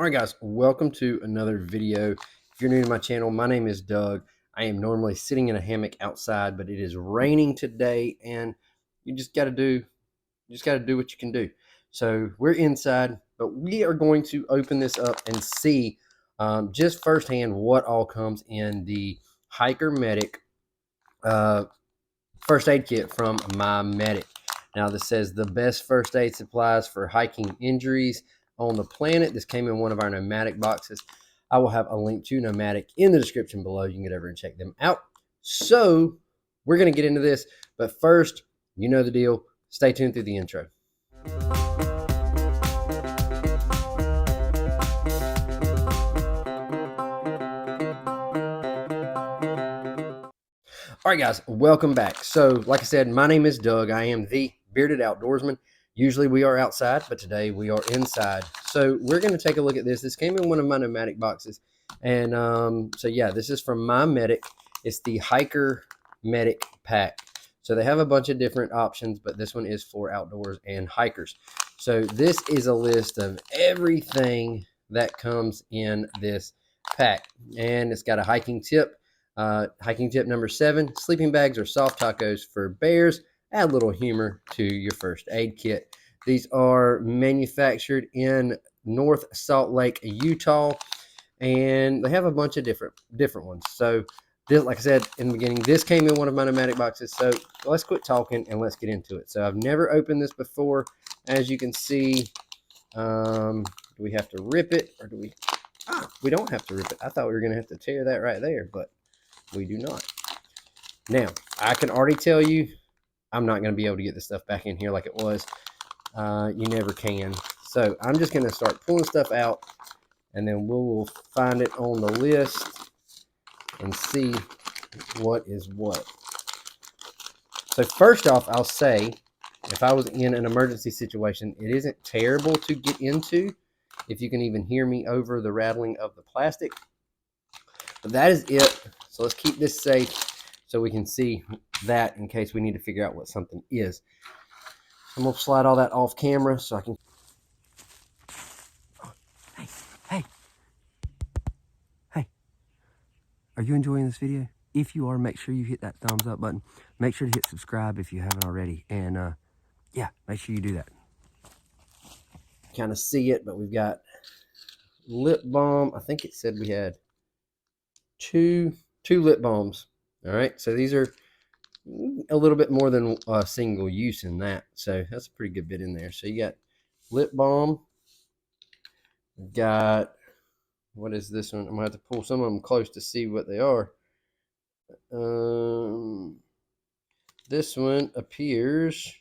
All right, guys, welcome to another video. If you're new to my channel, my name is Doug. I am normally sitting in a hammock outside, but it is raining today, and you just got to do what you can do. So we're inside, but we are going to open this up and see just firsthand what all comes in the Hiker Medic first aid kit from Nomadik. Now this says the best first aid supplies for hiking injuries on the planet. This came in one of our Nomadik boxes. I will have a link to Nomadik in the description below. You can get over and check them out. So we're going to get into this, but first, you know the deal. Stay tuned through the intro. All right, guys, welcome back. So, like I said, my name is Doug. I am the Bearded Outdoorsman. Usually we are outside, but today we are inside. So we're going to take a look at this. This came in one of my Nomadik boxes. And so, yeah, this is from Nomadik. It's the Hiker Medic pack. So they have a bunch of different options, but this one is for outdoors and hikers. So this is a list of everything that comes in this pack. And it's got a hiking tip. Hiking tip number 7, sleeping bags or soft tacos for bears. Add a little humor to your first aid kit. These are manufactured in North Salt Lake, Utah, and they have a bunch of different ones. So this, like I said in the beginning, this came in one of my Nomadik boxes. So let's quit talking and let's get into it. So I've never opened this before. As you can see, do we have to rip it, or do we? We don't have to rip it. I thought we were going to have to tear that right there, but we do not. Now, I can already tell you, I'm not going to be able to get this stuff back in here like it was. You never can. So I'm just going to start pulling stuff out, and then we'll find it on the list and see what is what. So first off, I'll say, if I was in an emergency situation, it isn't terrible to get into, if you can even hear me over the rattling of the plastic. But that is it. So let's keep this safe so we can see that in case we need to figure out what something is. I'm going to slide all that off camera so I can... Hey. Are you enjoying this video? If you are, make sure you hit that thumbs up button. Make sure to hit subscribe if you haven't already. And yeah, make sure you do that. Kind of see it, but we've got lip balm. I think it said we had two lip balms. All right, so these are a little bit more than single use in that, so that's a pretty good bit in there. So you got lip balm, got, what is this one? I'm gonna have to pull some of them close to see what they are. This one appears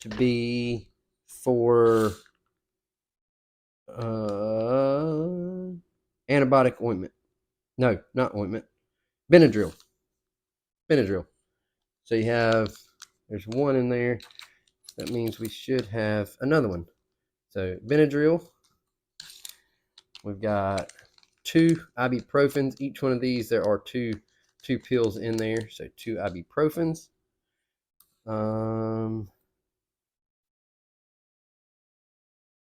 to be for antibiotic ointment. No, not ointment. Benadryl. So you have, there's one in there. That means we should have another one. So Benadryl. We've got 2 ibuprofens. Each one of these, there are two pills in there. So 2 ibuprofens.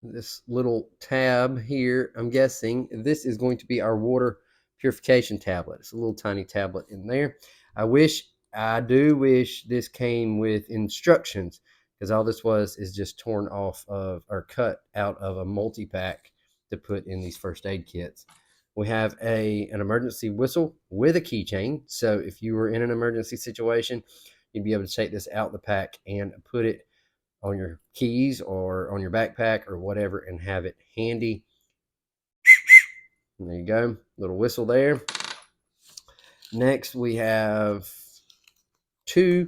This little tab here, I'm guessing this is going to be our water purification tablet. It's a little tiny tablet in there. I do wish this came with instructions, because all this is just torn off of, or cut out of, a multi-pack to put in these first aid kits. We have an emergency whistle with a keychain. So if you were in an emergency situation, you'd be able to take this out the pack and put it on your keys or on your backpack or whatever and have it handy. And there you go, little whistle there. Next, we have 2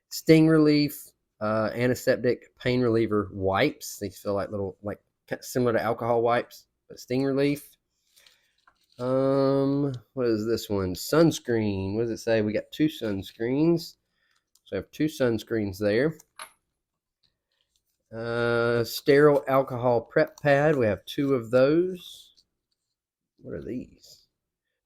sting relief antiseptic pain reliever wipes. These feel like little, like similar to alcohol wipes, but sting relief. What is this one? Sunscreen. What does it say? We got 2 sunscreens. So I have 2 sunscreens there. Sterile alcohol prep pad. We have 2 of those. What are these?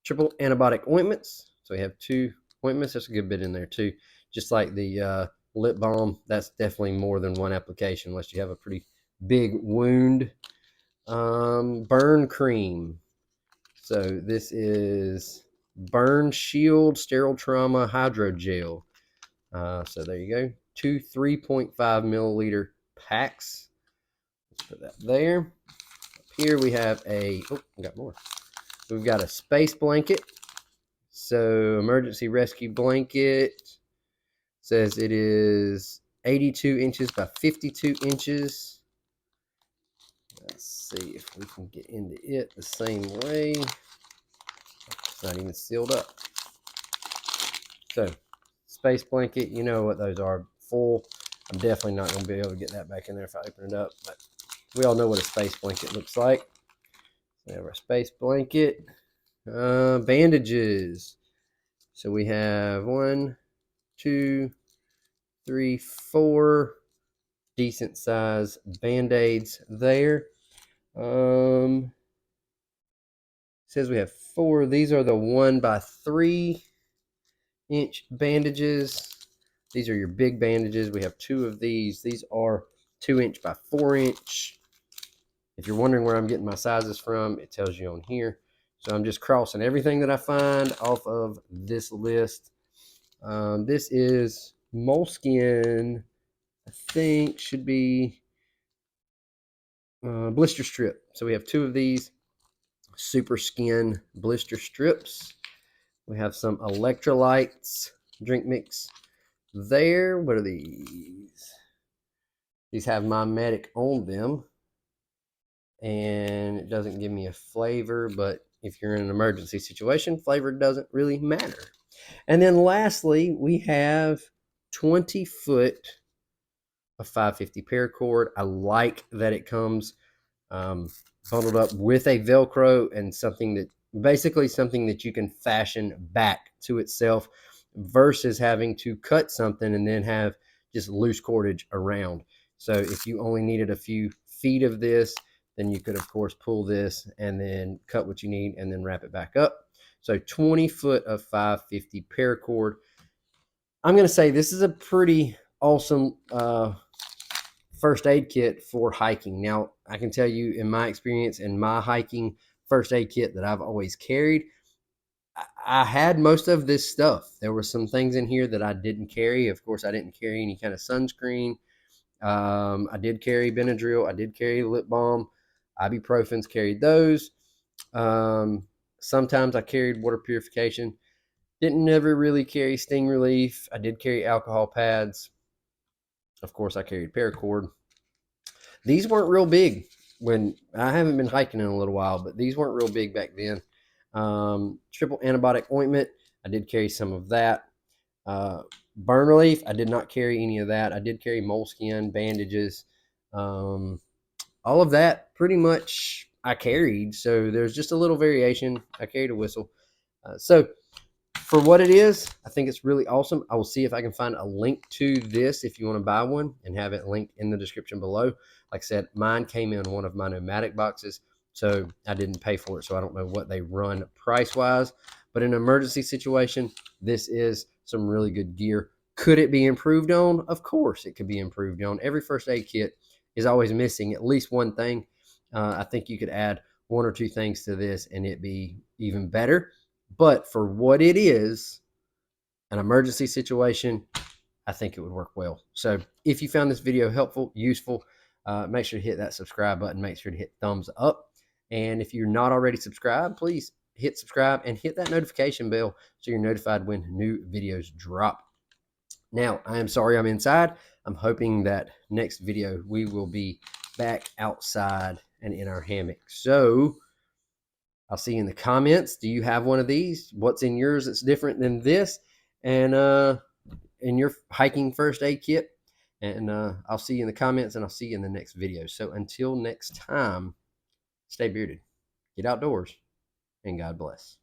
Triple antibiotic ointments. So we have 2 ointments. There's a good bit in there too. Just like the lip balm, that's definitely more than 1 application unless you have a pretty big wound. Burn cream. So this is Burn Shield Sterile Trauma Hydrogel. So there you go. Two 3.5 milliliter packs. Let's put that there. Up here we have we got more. We've got a space blanket. So emergency rescue blanket. Says it is 82 inches by 52 inches. Let's see if we can get into it the same way. It's not even sealed up. So, space blanket, you know what those are. Full. I'm definitely not going to be able to get that back in there if I open it up. But we all know what a space blanket looks like. So we have our space blanket. Bandages. So we have 1, 2, 3, 4 decent size band-aids there. Says we have 4. These are the 1 by 3 inch bandages. These are your big bandages. We have 2 of these. These are 2 inch by 4 inch. If you're wondering where I'm getting my sizes from, it tells you on here. So I'm just crossing everything that I find off of this list. This is moleskin. I think should be blister strip. So we have 2 of these super skin blister strips. We have some electrolytes drink mix there. What are these? These have Nomadik on them, and it doesn't give me a flavor, but if you're in an emergency situation, flavor doesn't really matter. And then lastly, we have 20 foot of 550 paracord. I like that it comes bundled up with a Velcro and something that you can fashion back to itself versus having to cut something and then have just loose cordage around. So if you only needed a few feet of this, then you could of course pull this and then cut what you need and then wrap it back up. So 20 foot of 550 paracord. I'm going to say this is a pretty awesome first aid kit for hiking. Now, I can tell you in my experience in my hiking first aid kit that I've always carried, I had most of this stuff. There were some things in here that I didn't carry. Of course, I didn't carry any kind of sunscreen. I did carry Benadryl. I did carry lip balm. Ibuprofens, carried those. Sometimes I carried water purification. Didn't never really carry sting relief. I did carry alcohol pads. Of course, I carried paracord. These weren't real big when I haven't been hiking in a little while, but these weren't real big back then. Triple antibiotic ointment. I did carry some of that. Burn relief. I did not carry any of that. I did carry moleskin, bandages, all of that pretty much I carried. So there's just a little variation. I carried a whistle. So for what it is, I think it's really awesome. I will see if I can find a link to this if you want to buy one and have it linked in the description below. Like I said, mine came in one of my Nomadik boxes, so I didn't pay for it, so I don't know what they run price-wise. But in an emergency situation, this is some really good gear. Could it be improved on? Of course it could be improved on. Every first aid kit is always missing at least one thing. I think you could add 1 or 2 things to this and it'd be even better. But for what it is, an emergency situation, I think it would work well. So if you found this video helpful, useful, make sure to hit that subscribe button. Make sure to hit thumbs up. And if you're not already subscribed, please hit subscribe and hit that notification bell so you're notified when new videos drop. Now, I am sorry I'm inside. I'm hoping that next video we will be back outside and in our hammock. So I'll see you in the comments. Do you have one of these? What's in yours that's different than this? And in your hiking first aid kit? And I'll see you in the comments and I'll see you in the next video. So until next time, stay bearded, get outdoors, and God bless.